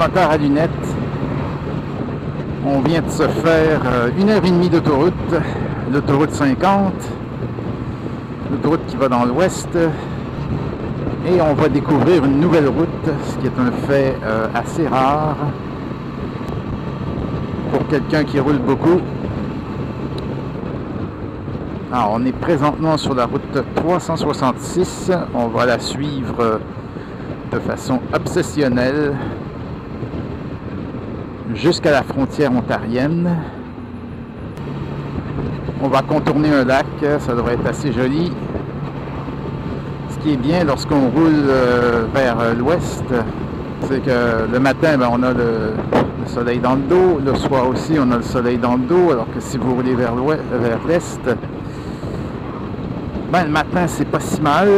moteur à lunettes. On vient de se faire 1h30 d'autoroute, l'autoroute 50, l'autoroute qui va dans l'ouest. Et on va découvrir une nouvelle route, ce qui est un fait assez rare pour quelqu'un qui roule beaucoup. Alors, on est présentement sur la route 366. On va la suivre de façon obsessionnelle jusqu'à la frontière ontarienne. On va contourner un lac, ça devrait être assez joli. Ce qui est bien lorsqu'on roule vers l'ouest, c'est que le matin, ben, on a le soleil dans le dos. Le soir aussi, on a le soleil dans le dos, alors que si vous roulez vers l'est, ben, le matin, c'est pas si mal.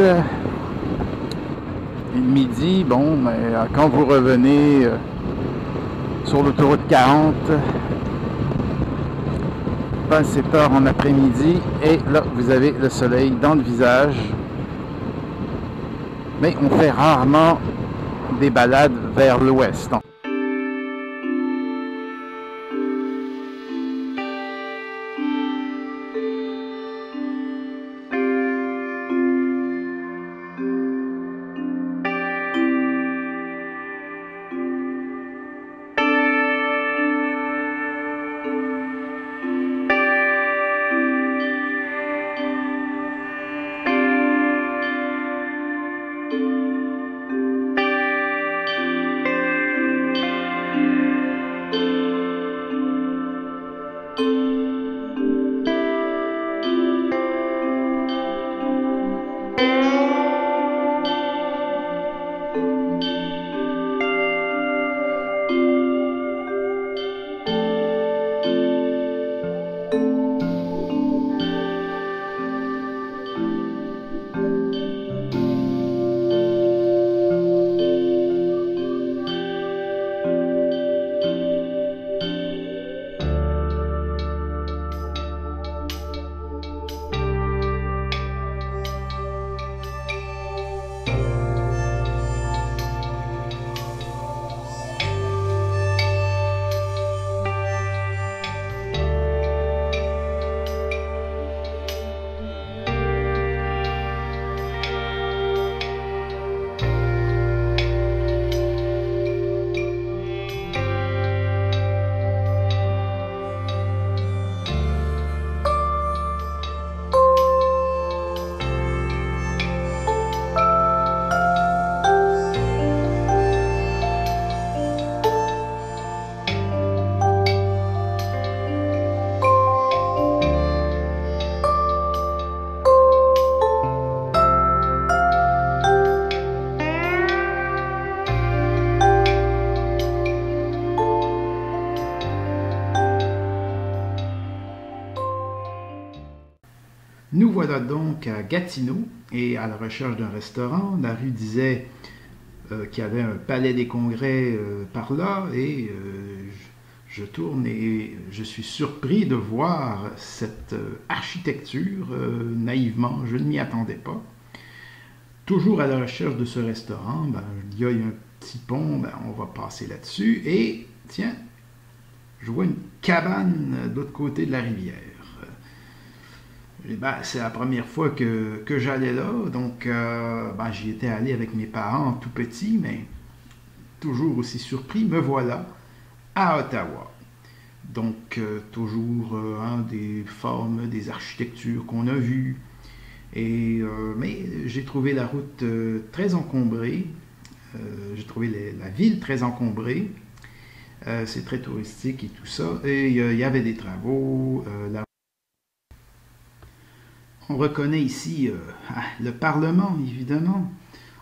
Et le midi, bon, mais quand vous revenez sur l'autoroute 40, ben, c'est tard en après-midi et là, vous avez le soleil dans le visage. Mais on fait rarement des balades vers l'ouest. Nous voilà donc à Gatineau et à la recherche d'un restaurant. La rue disait qu'il y avait un palais des congrès par là et je tourne et je suis surpris de voir cette architecture. Naïvement, je ne m'y attendais pas. Toujours à la recherche de ce restaurant, ben, il y a un petit pont, ben, on va passer là-dessus et tiens, je vois une cabane de l'autre côté de la rivière. Ben, c'est la première fois que j'allais là, donc ben, j'y étais allé avec mes parents tout petit, mais toujours aussi surpris, me voilà à Ottawa. Donc toujours des formes, des architectures qu'on a vues, mais j'ai trouvé la route très encombrée, j'ai trouvé la ville très encombrée, c'est très touristique et tout ça, et il y avait des travaux, on reconnaît ici le Parlement, évidemment.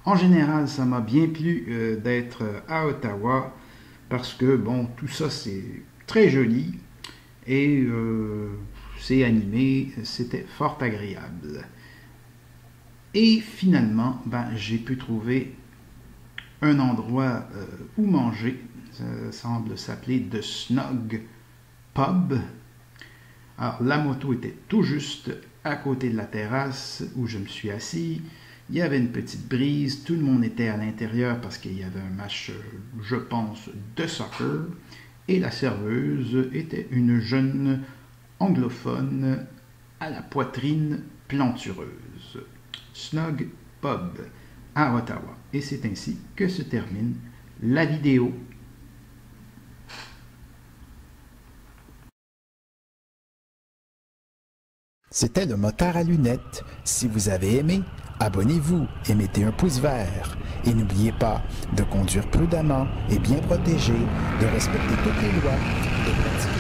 En général, ça m'a bien plu d'être à Ottawa parce que, bon, tout ça, c'est très joli et c'est animé, c'était fort agréable. Et finalement, ben, j'ai pu trouver un endroit où manger. Ça semble s'appeler The Snug Pub. Alors, la moto était tout juste à côté de la terrasse où je me suis assis. Il y avait une petite brise, tout le monde était à l'intérieur parce qu'il y avait un match je pense, de soccer, et la serveuse était une jeune anglophone à la poitrine plantureuse. Snug Pub à Ottawa. Et c'est ainsi que se termine la vidéo. C'était le motard à lunettes. Si vous avez aimé, abonnez-vous et mettez un pouce vert. Et n'oubliez pas de conduire prudemment et bien protégé, de respecter toutes les lois, de pratiquer